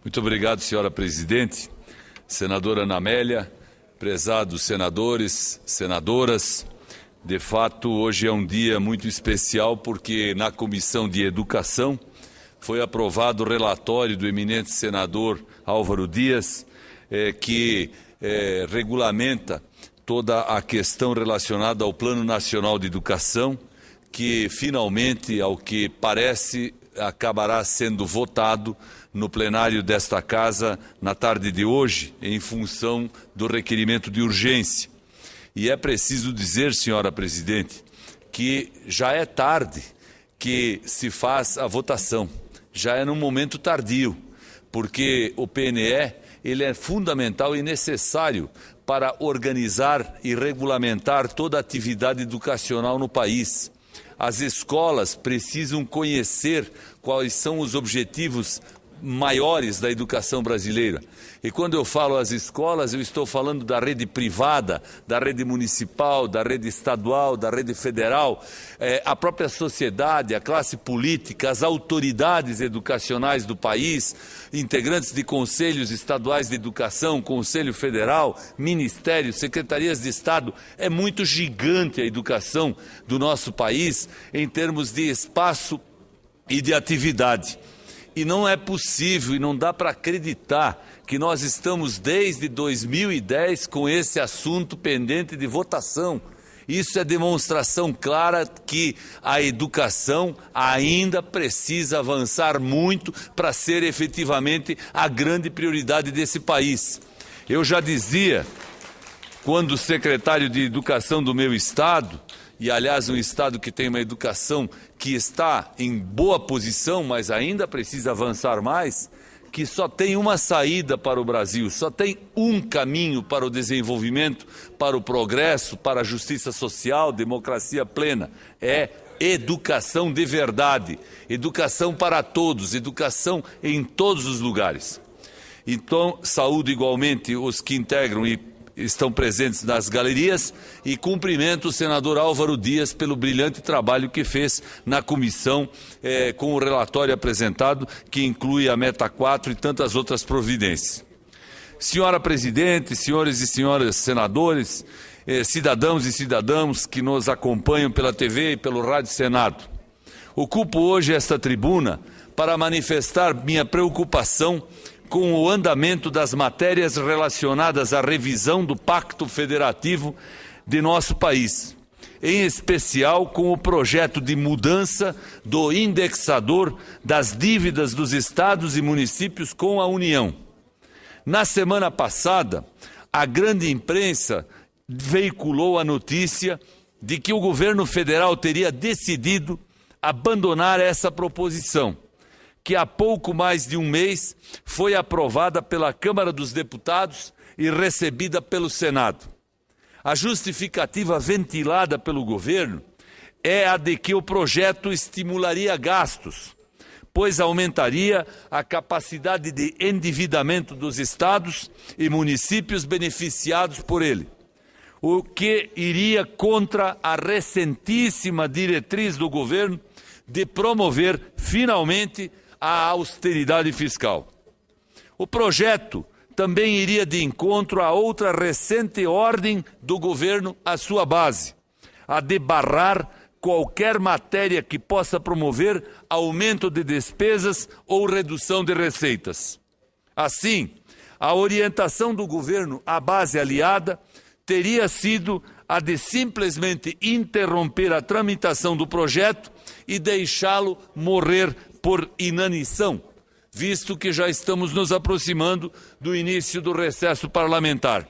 Muito obrigado, senhora presidente, senadora Ana Amélia, prezados senadores, senadoras. De fato, hoje é um dia muito especial porque na Comissão de Educação foi aprovado o relatório do eminente senador Álvaro Dias, que regulamenta toda a questão relacionada ao Plano Nacional de Educação, que finalmente, ao que parece, acabará sendo votado no plenário desta Casa na tarde de hoje, em função do requerimento de urgência. E é preciso dizer, senhora presidente, que já é tarde que se faz a votação, já é num momento tardio, porque o PNE ele é fundamental e necessário para organizar e regulamentar toda a atividade educacional no país. As escolas precisam conhecer quais são os objetivos maiores da educação brasileira. E quando eu falo as escolas, eu estou falando da rede privada, da rede municipal, da rede estadual, da rede federal, a própria sociedade, a classe política, as autoridades educacionais do país, integrantes de conselhos estaduais de educação, Conselho Federal, ministérios, secretarias de Estado. É muito gigante a educação do nosso país em termos de espaço e de atividade. E não é possível e não dá para acreditar que nós estamos desde 2010 com esse assunto pendente de votação. Isso é demonstração clara que a educação ainda precisa avançar muito para ser efetivamente a grande prioridade desse país. Eu já dizia, quando secretário de Educação do meu estado, e aliás um estado que tem uma educação que está em boa posição, mas ainda precisa avançar mais, que só tem uma saída para o Brasil, só tem um caminho para o desenvolvimento, para o progresso, para a justiça social, democracia plena. É educação de verdade, educação para todos, educação em todos os lugares. Então, saúdo igualmente os que integram e estão presentes nas galerias e cumprimento o senador Álvaro Dias pelo brilhante trabalho que fez na comissão com o relatório apresentado, que inclui a Meta 4 e tantas outras providências. Senhora presidente, senhores e senhoras senadores, cidadãos e cidadãs que nos acompanham pela TV e pelo Rádio Senado, ocupo hoje esta tribuna para manifestar minha preocupação com o andamento das matérias relacionadas à revisão do Pacto Federativo de nosso país, em especial com o projeto de mudança do indexador das dívidas dos estados e municípios com a União. Na semana passada, a grande imprensa veiculou a notícia de que o governo federal teria decidido abandonar essa proposição, que há pouco mais de um mês foi aprovada pela Câmara dos Deputados e recebida pelo Senado. A justificativa ventilada pelo governo é a de que o projeto estimularia gastos, pois aumentaria a capacidade de endividamento dos estados e municípios beneficiados por ele, o que iria contra a recentíssima diretriz do governo de promover, finalmente, a austeridade fiscal. O projeto também iria de encontro a outra recente ordem do governo à sua base, a de barrar qualquer matéria que possa promover aumento de despesas ou redução de receitas. Assim, a orientação do governo à base aliada teria sido a de simplesmente interromper a tramitação do projeto e deixá-lo morrer por inanição, visto que já estamos nos aproximando do início do recesso parlamentar.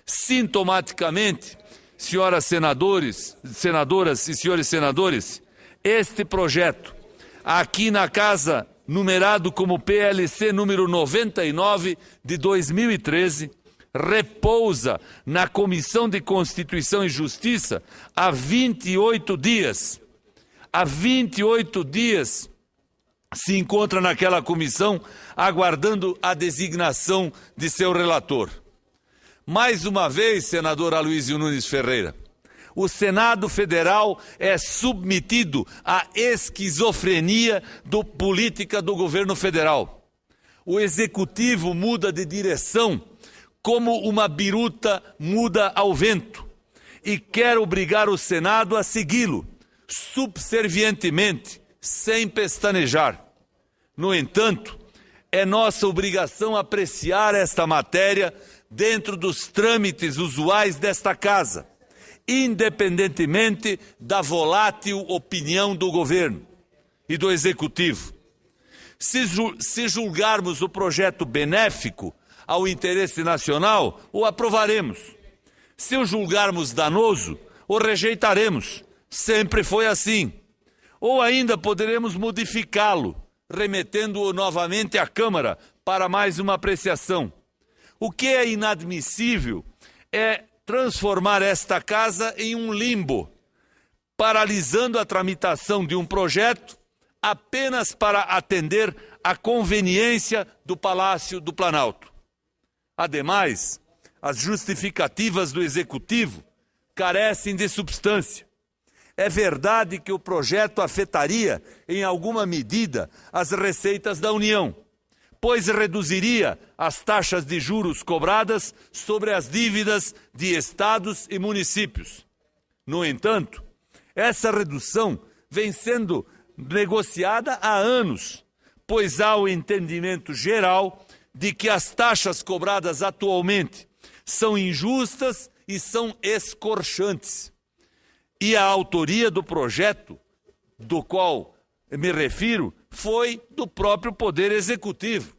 Sintomaticamente, senhoras senadoras e senhores senadores, este projeto, aqui na Casa, numerado como PLC número 99 de 2013, repousa na Comissão de Constituição e Justiça há 28 dias. Há 28 dias se encontra naquela comissão aguardando a designação de seu relator. Mais uma vez, senador Aloysio Nunes Ferreira, o Senado Federal é submetido à esquizofrenia política do governo federal. o Executivo muda de direção como uma biruta muda ao vento e quer obrigar o Senado a segui-lo, subservientemente, sem pestanejar. No entanto, é nossa obrigação apreciar esta matéria dentro dos trâmites usuais desta Casa, independentemente da volátil opinião do governo e do Executivo. Se julgarmos o projeto benéfico ao interesse nacional, o aprovaremos. Se o julgarmos danoso, o rejeitaremos. Sempre foi assim. Ou ainda poderemos modificá-lo, remetendo-o novamente à Câmara para mais uma apreciação. O que é inadmissível é transformar esta Casa em um limbo, paralisando a tramitação de um projeto apenas para atender à conveniência do Palácio do Planalto. Ademais, as justificativas do Executivo carecem de substância. É verdade que o projeto afetaria, em alguma medida, as receitas da União, pois reduziria as taxas de juros cobradas sobre as dívidas de estados e municípios. No entanto, essa redução vem sendo negociada há anos, pois há o entendimento geral de que as taxas cobradas atualmente são injustas e são escorchantes. E a autoria do projeto, do qual me refiro, foi do próprio Poder Executivo.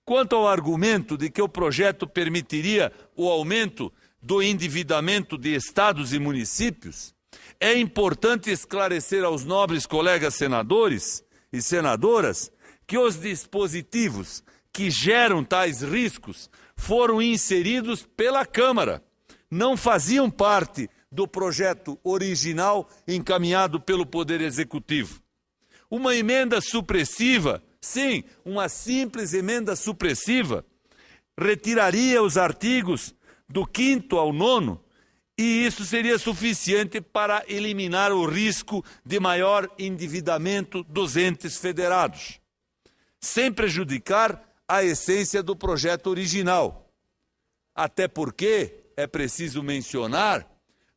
Quanto ao argumento de que o projeto permitiria o aumento do endividamento de estados e municípios, é importante esclarecer aos nobres colegas senadores e senadoras que os dispositivos que geram tais riscos foram inseridos pela Câmara, não faziam parte do projeto original encaminhado pelo Poder Executivo. Uma emenda supressiva, sim, uma simples emenda supressiva, retiraria os artigos do 5º ao 9º, e isso seria suficiente para eliminar o risco de maior endividamento dos entes federados, sem prejudicar a essência do projeto original. Até porque, é preciso mencionar,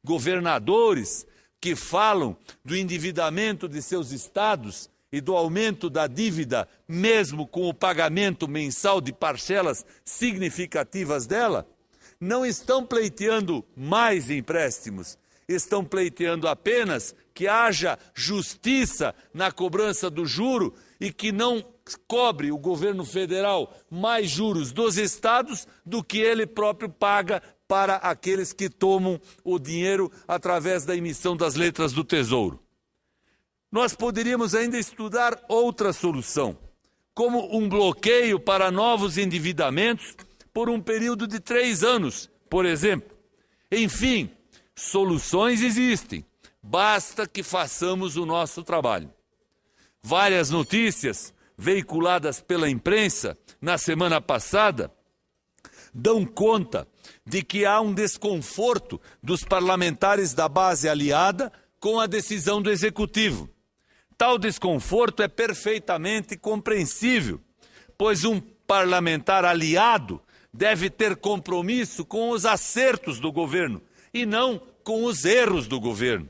governadores que falam do endividamento de seus estados e do aumento da dívida, mesmo com o pagamento mensal de parcelas significativas dela, não estão pleiteando mais empréstimos, estão pleiteando apenas que haja justiça na cobrança do juro e que não cobre o governo federal mais juros dos estados do que ele próprio paga para aqueles que tomam o dinheiro através da emissão das letras do Tesouro. Nós poderíamos ainda estudar outra solução, como um bloqueio para novos endividamentos por um período de 3 anos, por exemplo. Enfim, soluções existem, basta que façamos o nosso trabalho. Várias notícias veiculadas pela imprensa na semana passada dão conta de que há um desconforto dos parlamentares da base aliada com a decisão do Executivo. Tal desconforto é perfeitamente compreensível, pois um parlamentar aliado deve ter compromisso com os acertos do governo e não com os erros do governo.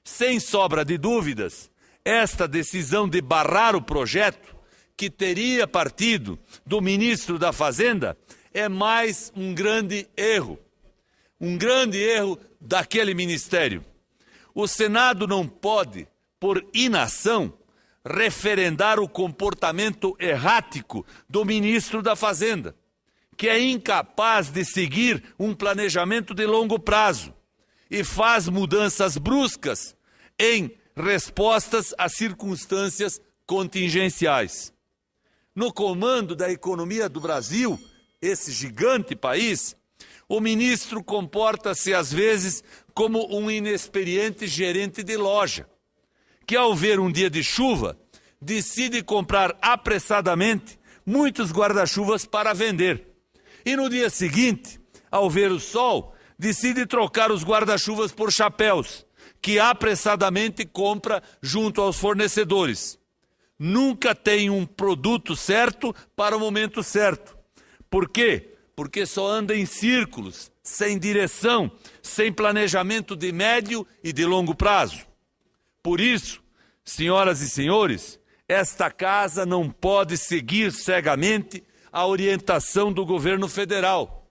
Sem sobra de dúvidas, esta decisão de barrar o projeto, que teria partido do ministro da Fazenda, é mais um grande erro daquele ministério. O Senado não pode, por inação, referendar o comportamento errático do ministro da Fazenda, que é incapaz de seguir um planejamento de longo prazo e faz mudanças bruscas em respostas a circunstâncias contingenciais. No comando da economia do Brasil, esse gigante país, o ministro comporta-se às vezes como um inexperiente gerente de loja, que ao ver um dia de chuva, decide comprar apressadamente muitos guarda-chuvas para vender. E no dia seguinte, ao ver o sol, decide trocar os guarda-chuvas por chapéus, que apressadamente compra junto aos fornecedores. nunca tem um produto certo para o momento certo. Por quê? Porque só anda em círculos, sem direção, sem planejamento de médio e de longo prazo. Por isso, senhoras e senhores, esta casa não pode seguir cegamente a orientação do governo federal.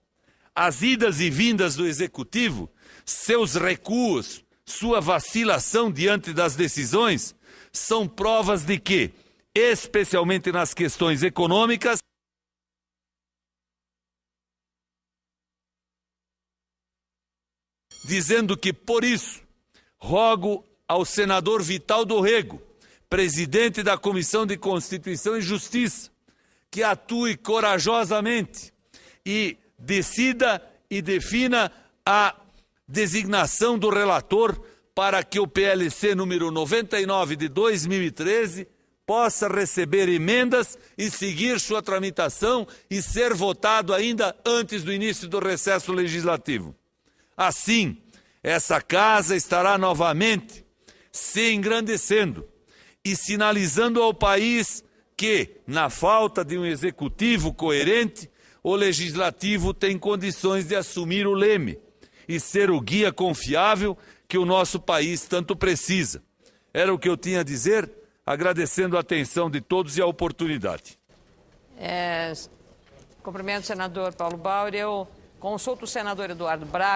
As idas e vindas do Executivo, seus recuos, sua vacilação diante das decisões, são provas de que, especialmente nas questões econômicas, dizendo que, por isso, rogo ao senador Vital do Rego, presidente da Comissão de Constituição e Justiça, que atue corajosamente e decida e defina a designação do relator para que o PLC número 99 de 2013 possa receber emendas e seguir sua tramitação e ser votado ainda antes do início do recesso legislativo. Assim, essa casa estará novamente se engrandecendo e sinalizando ao país que, na falta de um executivo coerente, o legislativo tem condições de assumir o leme e ser o guia confiável que o nosso país tanto precisa. Era o que eu tinha a dizer, agradecendo a atenção de todos e a oportunidade. Cumprimento o senador Paulo Bauer. Eu consulto o senador Eduardo Braga.